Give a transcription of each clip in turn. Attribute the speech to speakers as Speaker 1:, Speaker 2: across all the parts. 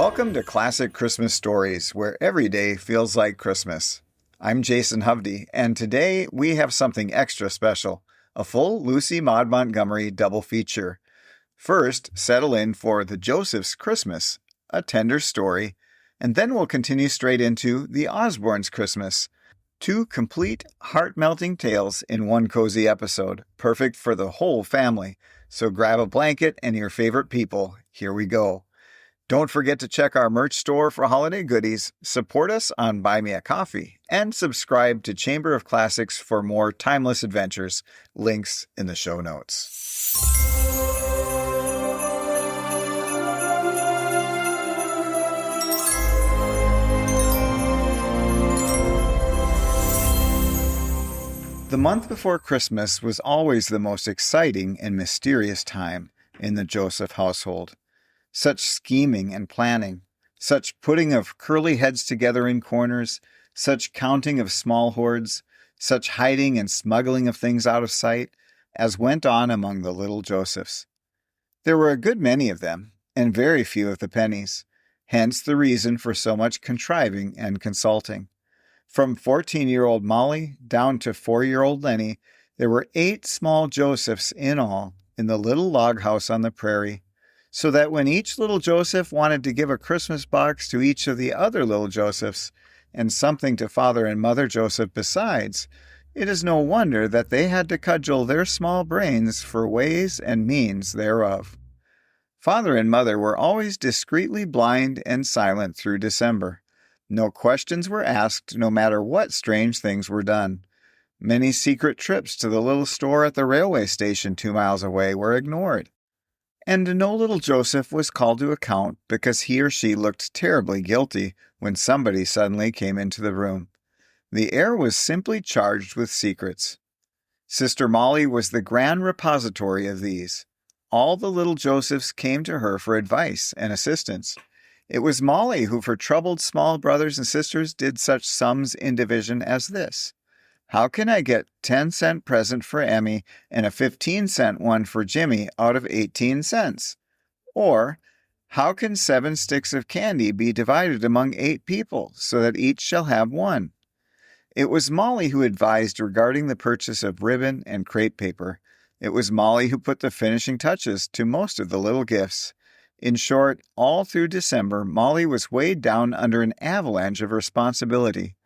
Speaker 1: Welcome to Classic Christmas Stories, where every day feels like Christmas. I'm Jason Hovde, and today we have something extra special, a full Lucy Maud Montgomery double feature. First, settle in for The Joseph's Christmas, a tender story, and then we'll continue straight into The Osborne's Christmas, two complete, heart-melting tales in one cozy episode, perfect for the whole family. So grab a blanket and your favorite people. Here we go. Don't forget to check our merch store for holiday goodies, support us on Buy Me a Coffee, and subscribe to Chamber of Classics for more timeless adventures. Links in the show notes. The month before Christmas was always the most exciting and mysterious time in the Joseph household. Such scheming and planning, such putting of curly heads together in corners, such counting of small hoards, such hiding and smuggling of things out of sight, as went on among the little Josephs. There were a good many of them, and very few of the pennies, hence the reason for so much contriving and consulting. From 14-year-old Molly down to 4-year-old Lenny, there were 8 small Josephs in all in the little log house on the prairie, so that when each little Joseph wanted to give a Christmas box to each of the other little Josephs, and something to Father and Mother Joseph besides, it is no wonder that they had to cudgel their small brains for ways and means thereof. Father and Mother were always discreetly blind and silent through December. No questions were asked, no matter what strange things were done. Many secret trips to the little store at the railway station 2 miles away were ignored. And no little Joseph was called to account because he or she looked terribly guilty when somebody suddenly came into the room. The air was simply charged with secrets. Sister Molly was the grand repository of these. All the little Josephs came to her for advice and assistance. It was Molly who for troubled small brothers and sisters did such sums in division as this. How can I get 10-cent present for Emmy and a 15-cent one for Jimmy out of 18 cents? Or, how can 7 sticks of candy be divided among 8 people so that each shall have one? It was Molly who advised regarding the purchase of ribbon and crepe paper. It was Molly who put the finishing touches to most of the little gifts. In short, all through December, Molly was weighed down under an avalanche of responsibility.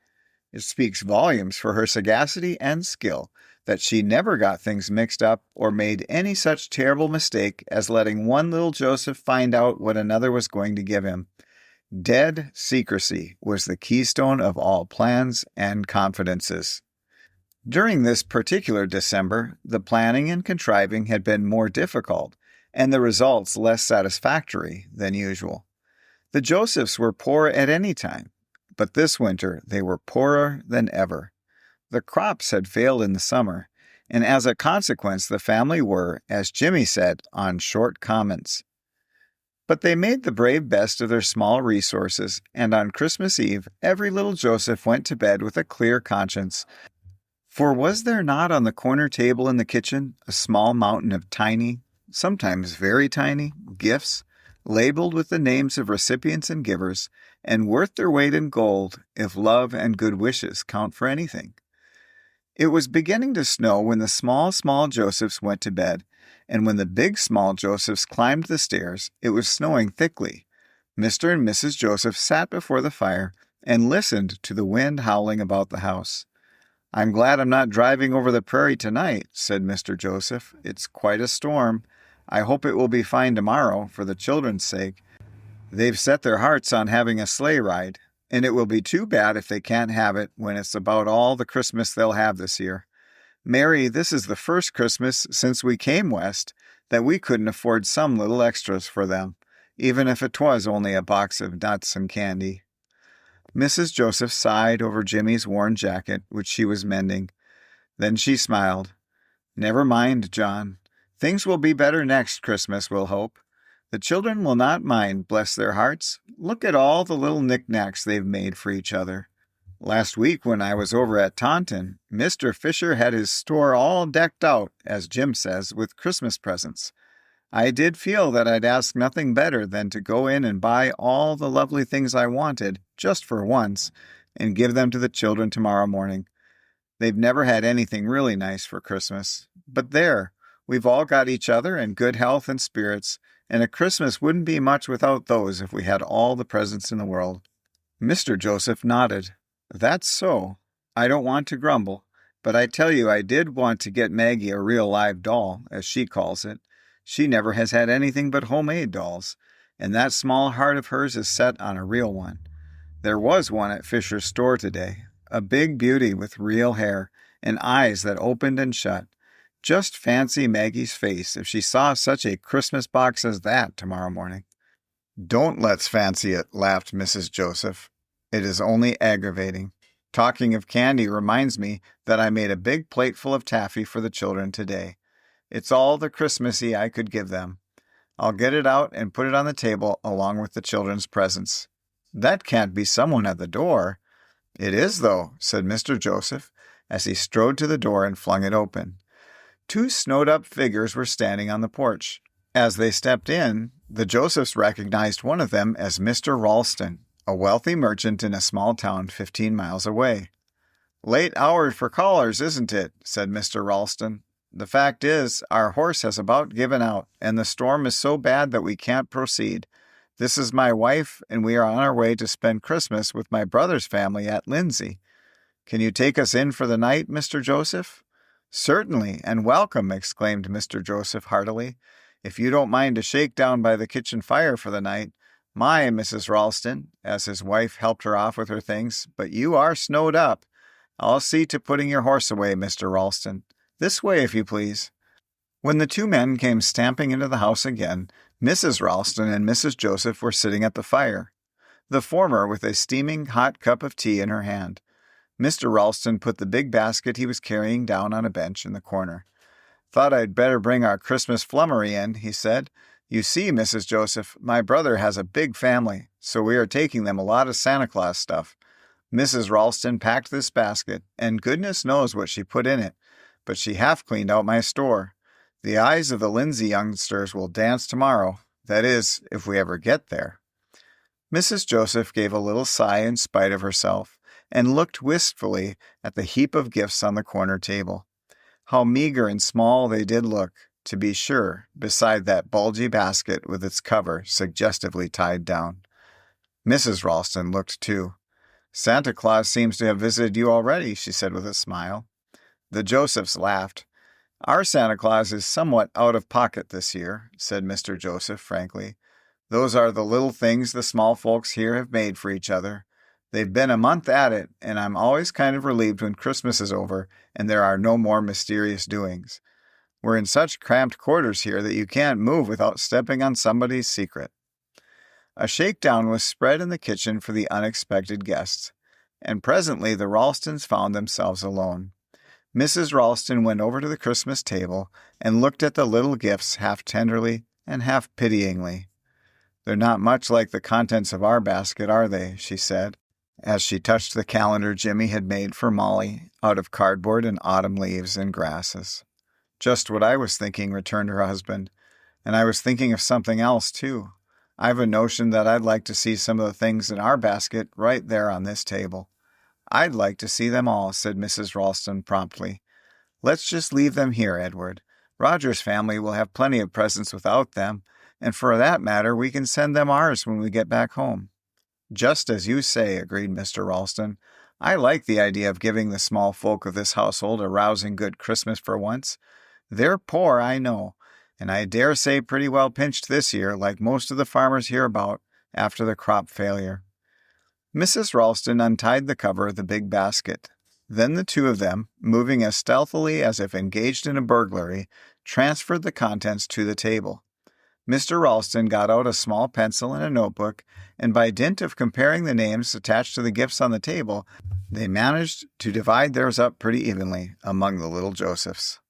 Speaker 1: It speaks volumes for her sagacity and skill that she never got things mixed up or made any such terrible mistake as letting one little Joseph find out what another was going to give him. Dead secrecy was the keystone of all plans and confidences. During this particular December, the planning and contriving had been more difficult, and the results less satisfactory than usual. The Josephs were poor at any time, but this winter they were poorer than ever. The crops had failed in the summer, and as a consequence the family were, as Jimmy said, on short commons. But they made the brave best of their small resources, and on Christmas Eve every little Joseph went to bed with a clear conscience. For was there not on the corner table in the kitchen a small mountain of tiny, sometimes very tiny, gifts, labeled with the names of recipients and givers, and worth their weight in gold if love and good wishes count for anything? It was beginning to snow when the small Josephs went to bed, and when the big small Josephs climbed the stairs, it was snowing thickly. Mr. and Mrs. Joseph sat before the fire and listened to the wind howling about the house. "I'm glad I'm not driving over the prairie tonight," said Mr. Joseph. "It's quite a storm. I hope it will be fine tomorrow, for the children's sake. They've set their hearts on having a sleigh ride, and it will be too bad if they can't have it when it's about all the Christmas they'll have this year. Mary, this is the first Christmas since we came west that we couldn't afford some little extras for them, even if 'twas only a box of nuts and candy." Mrs. Joseph sighed over Jimmy's worn jacket, which she was mending. Then she smiled. "Never mind, John. Things will be better next Christmas, we'll hope. The children will not mind, bless their hearts. Look at all the little knickknacks they've made for each other. Last week when I was over at Taunton, Mr. Fisher had his store all decked out, as Jim says, with Christmas presents. I did feel that I'd ask nothing better than to go in and buy all the lovely things I wanted, just for once, and give them to the children tomorrow morning. They've never had anything really nice for Christmas. But there, we've all got each other and good health and spirits, and a Christmas wouldn't be much without those if we had all the presents in the world. Mr. Joseph nodded. That's so. I don't want to grumble, but I tell you I did want to get Maggie a real live doll, as she calls it. She never has had anything but homemade dolls, and that small heart of hers is set on a real one. There was one at Fisher's store today, a big beauty with real hair and eyes that opened and shut. Just fancy Maggie's face if she saw such a Christmas box as that tomorrow morning. Don't let's fancy it, laughed Mrs. Joseph. It is only aggravating. Talking of candy reminds me that I made a big plateful of taffy for the children today. It's all the Christmassy I could give them. I'll get it out and put it on the table along with the children's presents. That can't be someone at the door. It is, though, said Mr. Joseph, as he strode to the door and flung it open. Two snowed-up figures were standing on the porch. As they stepped in, the Josephs recognized one of them as Mr. Ralston, a wealthy merchant in a small town 15 miles away. "Late hour for callers, isn't it?" said Mr. Ralston. "The fact is, our horse has about given out, and the storm is so bad that we can't proceed. This is my wife, and we are on our way to spend Christmas with my brother's family at Lindsay. Can you take us in for the night, Mr. Joseph?" "Certainly, and welcome," exclaimed Mr. Joseph heartily. "If you don't mind a shakedown by the kitchen fire for the night. My, Mrs. Ralston," as his wife helped her off with her things, "but you are snowed up. I'll see to putting your horse away, Mr. Ralston. This way, if you please." When the two men came stamping into the house again, Mrs. Ralston and Mrs. Joseph were sitting at the fire, the former with a steaming hot cup of tea in her hand. Mr. Ralston put the big basket he was carrying down on a bench in the corner. "Thought I'd better bring our Christmas flummery in," he said. "You see, Mrs. Joseph, my brother has a big family, so we are taking them a lot of Santa Claus stuff. Mrs. Ralston packed this basket, and goodness knows what she put in it, but she half cleaned out my store. The eyes of the Lindsay youngsters will dance tomorrow, that is, if we ever get there." Mrs. Joseph gave a little sigh in spite of herself, and looked wistfully at the heap of gifts on the corner table. How meager and small they did look, to be sure, beside that bulgy basket with its cover suggestively tied down. Mrs. Ralston looked too. "Santa Claus seems to have visited you already," she said with a smile. The Josephs laughed. "Our Santa Claus is somewhat out of pocket this year," said Mr. Joseph frankly. "Those are the little things the small folks here have made for each other. They've been a month at it, and I'm always kind of relieved when Christmas is over and there are no more mysterious doings. We're in such cramped quarters here that you can't move without stepping on somebody's secret." A shakedown was spread in the kitchen for the unexpected guests, and presently the Ralstons found themselves alone. Mrs. Ralston went over to the Christmas table and looked at the little gifts half tenderly and half pityingly. "They're not much like the contents of our basket, are they?" she said, as she touched the calendar Jimmy had made for Molly out of cardboard and autumn leaves and grasses. "Just what I was thinking," returned her husband, "and I was thinking of something else, too. I've a notion that I'd like to see some of the things in our basket right there on this table." "I'd like to see them all," said Mrs. Ralston promptly. "Let's just leave them here, Edward. Roger's family will have plenty of presents without them, and for that matter we can send them ours when we get back home." "Just as you say," agreed Mr. Ralston. "I like the idea of giving the small folk of this household a rousing good Christmas for once. They're poor, I know, and I dare say pretty well pinched this year, like most of the farmers hereabout, after the crop failure." Mrs. Ralston untied the cover of the big basket. Then the two of them, moving as stealthily as if engaged in a burglary, transferred the contents to the table. Mr. Ralston got out a small pencil and a notebook, and by dint of comparing the names attached to the gifts on the table, they managed to divide theirs up pretty evenly among the little Josephs.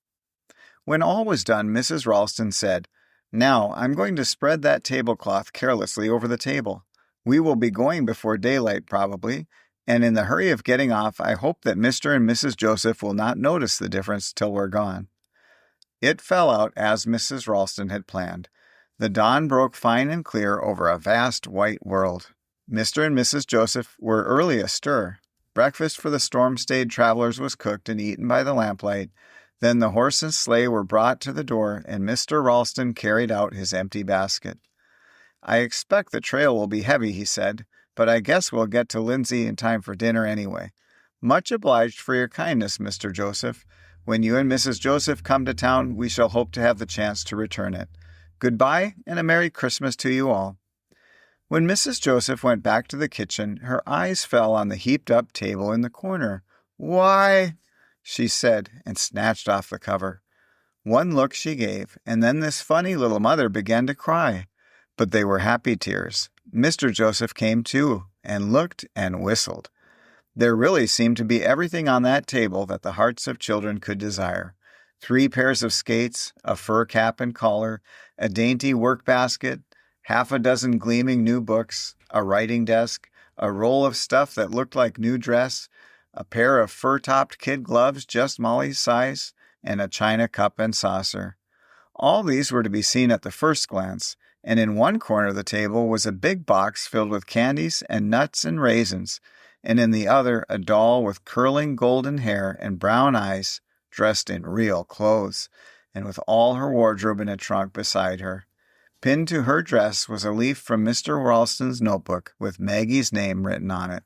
Speaker 1: When all was done, Mrs. Ralston said, "Now, I'm going to spread that tablecloth carelessly over the table. We will be going before daylight, probably, and in the hurry of getting off, I hope that Mr. and Mrs. Joseph will not notice the difference till we're gone." It fell out as Mrs. Ralston had planned. The dawn broke fine and clear over a vast white world. Mr. and Mrs. Joseph were early astir. Breakfast for the storm-stayed travelers was cooked and eaten by the lamplight. Then the horse and sleigh were brought to the door, and Mr. Ralston carried out his empty basket. "I expect the trail will be heavy," he said, "but I guess we'll get to Lindsay in time for dinner anyway. Much obliged for your kindness, Mr. Joseph. When you and Mrs. Joseph come to town, we shall hope to have the chance to return it. Goodbye, and a Merry Christmas to you all." When Mrs. Joseph went back to the kitchen, her eyes fell on the heaped-up table in the corner. "Why," she said, and snatched off the cover. One look she gave, and then this funny little mother began to cry. But they were happy tears. Mr. Joseph came too, and looked and whistled. There really seemed to be everything on that table that the hearts of children could desire. 3 pairs of skates, a fur cap and collar, a dainty work-basket, 6 gleaming new books, a writing desk, a roll of stuff that looked like new dress, a pair of fur-topped kid gloves just Molly's size, and a china cup and saucer. All these were to be seen at the first glance, and in one corner of the table was a big box filled with candies and nuts and raisins, and in the other a doll with curling golden hair and brown eyes, dressed in real clothes, and with all her wardrobe in a trunk beside her. Pinned to her dress was a leaf from Mr. Ralston's notebook with Maggie's name written on it.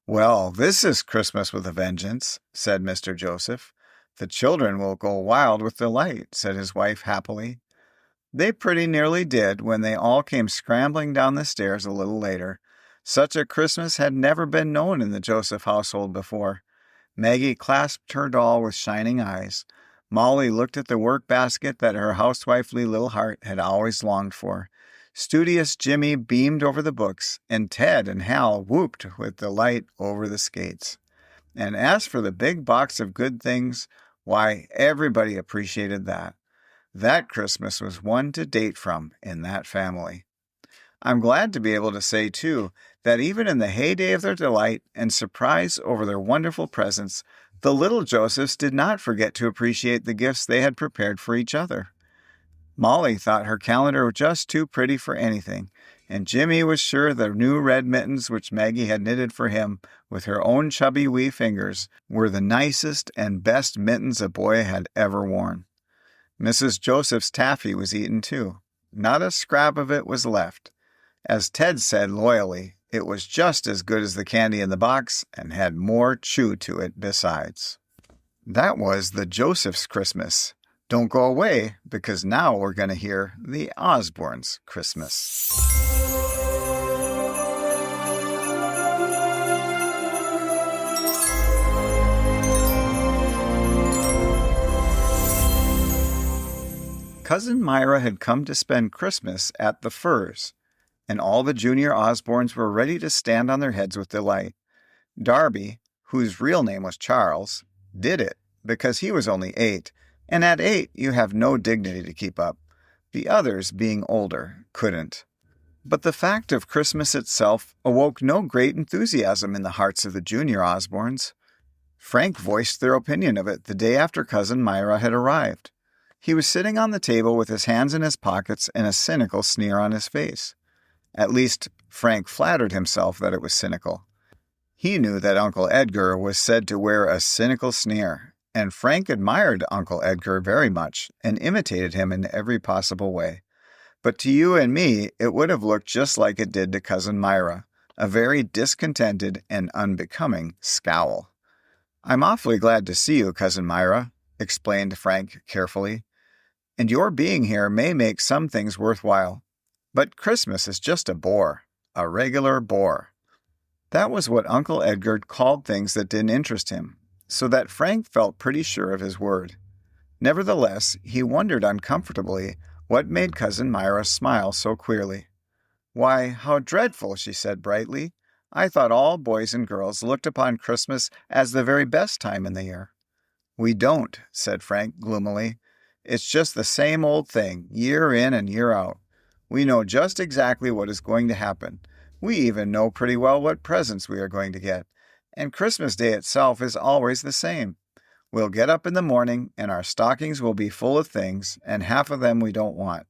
Speaker 1: "Well, this is Christmas with a vengeance," said Mr. Joseph. "The children will go wild with delight," said his wife happily. They pretty nearly did when they all came scrambling down the stairs a little later. Such a Christmas had never been known in the Joseph household before. Maggie clasped her doll with shining eyes. Molly looked at the work-basket that her housewifely little heart had always longed for. Studious Jimmy beamed over the books, and Ted and Hal whooped with delight over the skates. And as for the big box of good things, why, everybody appreciated that. That Christmas was one to date from in that family. I'm glad to be able to say, too, that even in the heyday of their delight and surprise over their wonderful presents, the little Josephs did not forget to appreciate the gifts they had prepared for each other. Molly thought her calendar just too pretty for anything, and Jimmy was sure the new red mittens which Maggie had knitted for him with her own chubby wee fingers were the nicest and best mittens a boy had ever worn. Mrs. Joseph's taffy was eaten too. Not a scrap of it was left. As Ted said loyally, it was just as good as the candy in the box and had more chew to it besides. That was the Joseph's Christmas. Don't go away, because now we're going to hear the Osborne's Christmas. Cousin Myra had come to spend Christmas at the Firs, and all the junior Osbornes were ready to stand on their heads with delight. Darby, whose real name was Charles, did it because he was only 8, and at 8 you have no dignity to keep up. The others, being older, couldn't. But the fact of Christmas itself awoke no great enthusiasm in the hearts of the junior Osbornes. Frank voiced their opinion of it the day after Cousin Myra had arrived. He was sitting on the table with his hands in his pockets and a cynical sneer on his face. At least, Frank flattered himself that it was cynical. He knew that Uncle Edgar was said to wear a cynical sneer, and Frank admired Uncle Edgar very much and imitated him in every possible way. But to you and me, it would have looked just like it did to Cousin Myra, a very discontented and unbecoming scowl. "I'm awfully glad to see you, Cousin Myra," explained Frank carefully. "And your being here may make some things worthwhile. But Christmas is just a bore, a regular bore." That was what Uncle Edgar called things that didn't interest him, so that Frank felt pretty sure of his word. Nevertheless, he wondered uncomfortably what made Cousin Myra smile so queerly. "Why, how dreadful," she said brightly. "I thought all boys and girls looked upon Christmas as the very best time in the year." "We don't," said Frank gloomily. "It's just the same old thing, year in and year out. We know just exactly what is going to happen. We even know pretty well what presents we are going to get. And Christmas Day itself is always the same. We'll get up in the morning, and our stockings will be full of things, and half of them we don't want.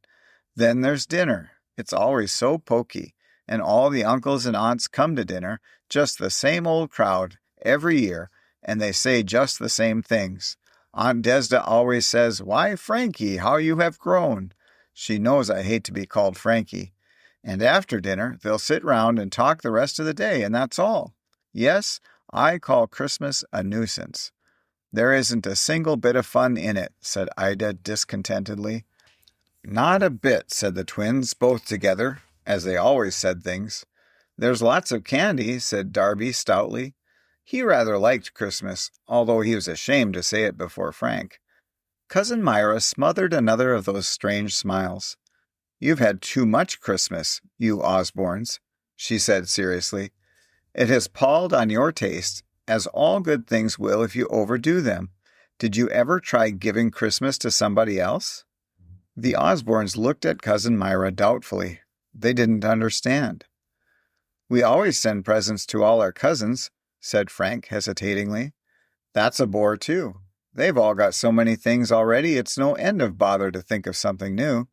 Speaker 1: Then there's dinner. It's always so poky, and all the uncles and aunts come to dinner, just the same old crowd, every year, and they say just the same things. Aunt Desda always says, "Why, Frankie, how you have grown." She knows I hate to be called Frankie. And after dinner, they'll sit round and talk the rest of the day, and that's all. Yes, I call Christmas a nuisance. There isn't a single bit of fun in it, said Ida discontentedly. Not a bit, said the twins, both together, as they always said things. There's lots of candy, said Darby stoutly. He rather liked Christmas, although he was ashamed to say it before Frank. Cousin Myra smothered another of those strange smiles. You've had too much Christmas, you Osbornes, she said seriously. It has palled on your taste, as all good things will if you overdo them. Did you ever try giving Christmas to somebody else? The Osbornes looked at Cousin Myra doubtfully. They didn't understand. We always send presents to all our cousins, said Frank hesitatingly. That's a bore, too. They've all got so many things already it's no end of bother to think of something new.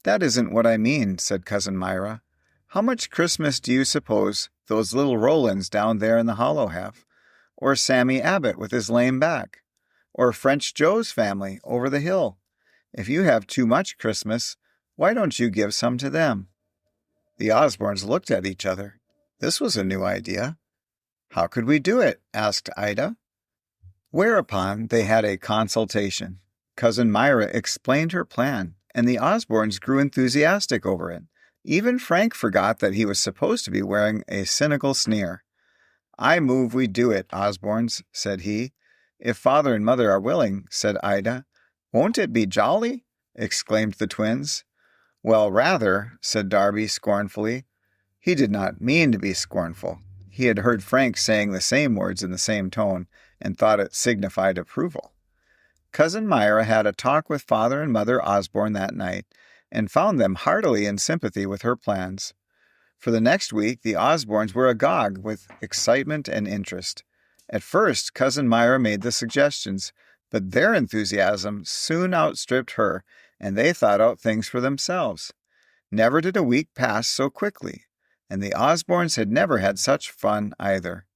Speaker 1: That isn't what I mean, said Cousin Myra. How much Christmas do you suppose those little Rolands down there in the hollow have? Or Sammy Abbott with his lame back? Or French Joe's family over the hill? If you have too much Christmas, why don't you give some to them? The Osbornes looked at each other. This was a new idea. How could we do it? Asked Ida. Whereupon they had a consultation. Cousin Myra explained her plan, and the Osbornes grew enthusiastic over it. Even Frank forgot that he was supposed to be wearing a cynical sneer. I move we do it, Osbornes, said he. If Father and Mother are willing, said Ida. Won't it be jolly? Exclaimed the twins. Well, rather, said Darby scornfully. He did not mean to be scornful. He had heard Frank saying the same words in the same tone, and thought it signified approval. Cousin Myra had a talk with Father and Mother Osborne that night, and found them heartily in sympathy with her plans. For the next week, the Osbornes were agog with excitement and interest. At first, Cousin Myra made the suggestions, but their enthusiasm soon outstripped her, and they thought out things for themselves. Never did a week pass so quickly, and the Osbornes had never had such fun either.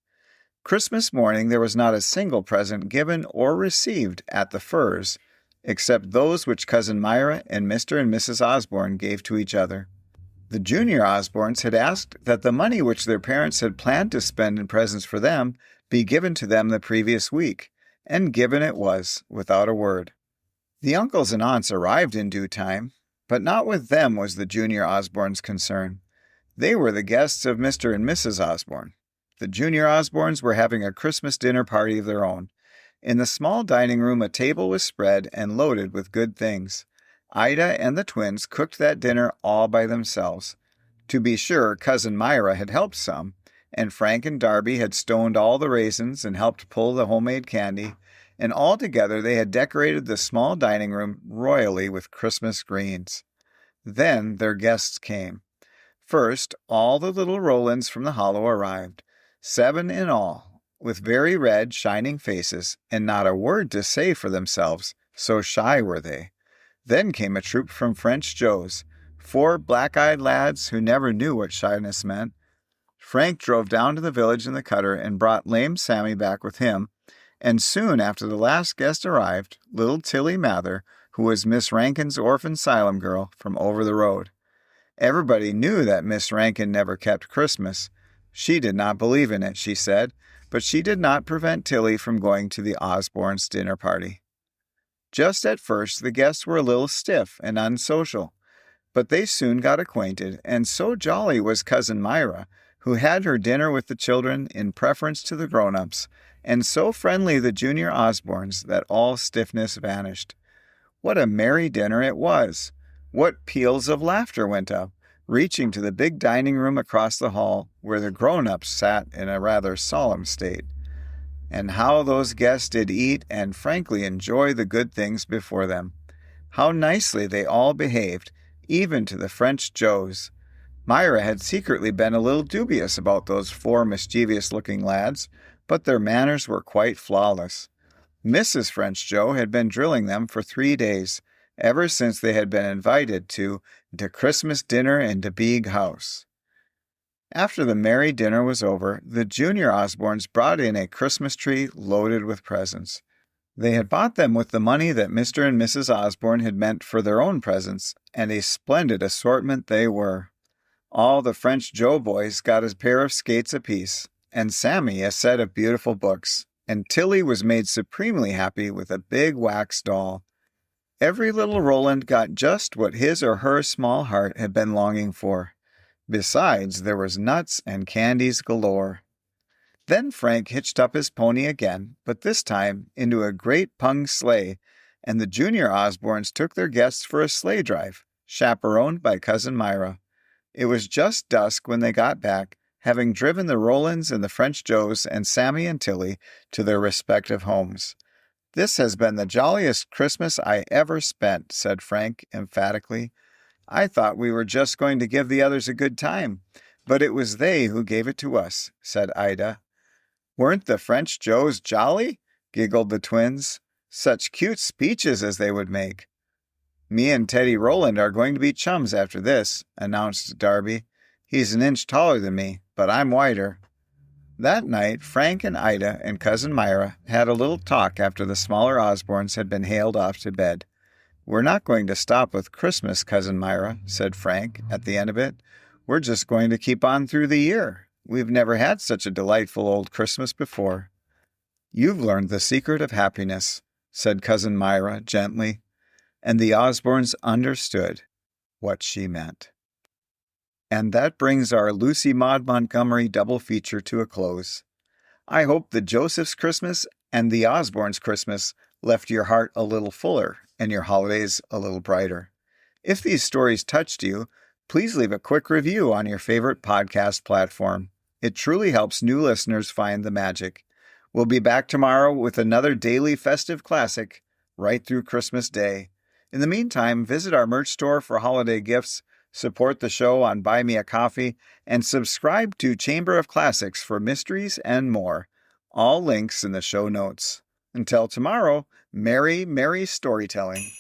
Speaker 1: Christmas morning there was not a single present given or received at the Firs, except those which Cousin Myra and Mr. and Mrs. Osborne gave to each other. The junior Osbornes had asked that the money which their parents had planned to spend in presents for them be given to them the previous week, and given it was, without a word. The uncles and aunts arrived in due time, but not with them was the junior Osbornes' concern. They were the guests of Mr. and Mrs. Osborne. The junior Osbornes were having a Christmas dinner party of their own. In the small dining room a table was spread and loaded with good things. Ida and the twins cooked that dinner all by themselves. To be sure, Cousin Myra had helped some, and Frank and Darby had stoned all the raisins and helped pull the homemade candy, and all together they had decorated the small dining room royally with Christmas greens. Then their guests came. First, all the little Rolands from the Hollow arrived, 7 in all, with very red, shining faces, and not a word to say for themselves, so shy were they. Then came a troop from French Joe's, 4 black-eyed lads who never knew what shyness meant. Frank drove down to the village in the cutter and brought lame Sammy back with him, and soon after the last guest arrived, little Tilly Mather, who was Miss Rankin's orphan asylum girl from over the road. Everybody knew that Miss Rankin never kept Christmas. She did not believe in it, she said, but she did not prevent Tilly from going to the Osbornes' dinner party. Just at first the guests were a little stiff and unsocial, but they soon got acquainted, and so jolly was Cousin Myra, who had her dinner with the children in preference to the grown-ups, and so friendly the junior Osbornes that all stiffness vanished. What a merry dinner it was! What peals of laughter went up, reaching to the big dining room across the hall, where the grown-ups sat in a rather solemn state. And how those guests did eat and frankly enjoy the good things before them. How nicely they all behaved, even to the French Joes. Myra had secretly been a little dubious about those 4 mischievous-looking lads, but their manners were quite flawless. Mrs. French Joe had been drilling them for 3 days, ever since they had been invited to "de Christmas dinner in de big house." After the merry dinner was over, the junior Osbornes brought in a Christmas tree loaded with presents. They had bought them with the money that Mr. and Mrs. Osborne had meant for their own presents, and a splendid assortment they were. All the French Joe boys got a pair of skates apiece, and Sammy a set of beautiful books, and Tilly was made supremely happy with a big wax doll. Every little Roland got just what his or her small heart had been longing for. Besides, there was nuts and candies galore. Then Frank hitched up his pony again, but this time into a great pung sleigh, and the junior Osbornes took their guests for a sleigh drive, chaperoned by Cousin Myra. It was just dusk when they got back, having driven the Rolands and the French Joes and Sammy and Tilly to their respective homes. "This has been the jolliest Christmas I ever spent," said Frank emphatically. "I thought we were just going to give the others a good time, but it was they who gave it to us," said Ida. "Weren't the French Joes jolly?" giggled the twins. "Such cute speeches as they would make." "Me and Teddy Roland are going to be chums after this," announced Darby. "He's an inch taller than me, but I'm wider." That night, Frank and Ida and Cousin Myra had a little talk after the smaller Osbornes had been hailed off to bed. "We're not going to stop with Christmas, Cousin Myra," said Frank at the end of it. "We're just going to keep on through the year. We've never had such a delightful old Christmas before." "You've learned the secret of happiness," said Cousin Myra gently, and the Osbornes understood what she meant. And that brings our Lucy Maud Montgomery double feature to a close. I hope the Joseph's Christmas and the Osborne's Christmas left your heart a little fuller and your holidays a little brighter. If these stories touched you, please leave a quick review on your favorite podcast platform. It truly helps new listeners find the magic. We'll be back tomorrow with another daily festive classic right through Christmas Day. In the meantime, visit our merch store for holiday gifts, support the show on Buy Me a Coffee, and subscribe to Chamber of Classics for mysteries and more. All links in the show notes. Until tomorrow, merry, merry storytelling.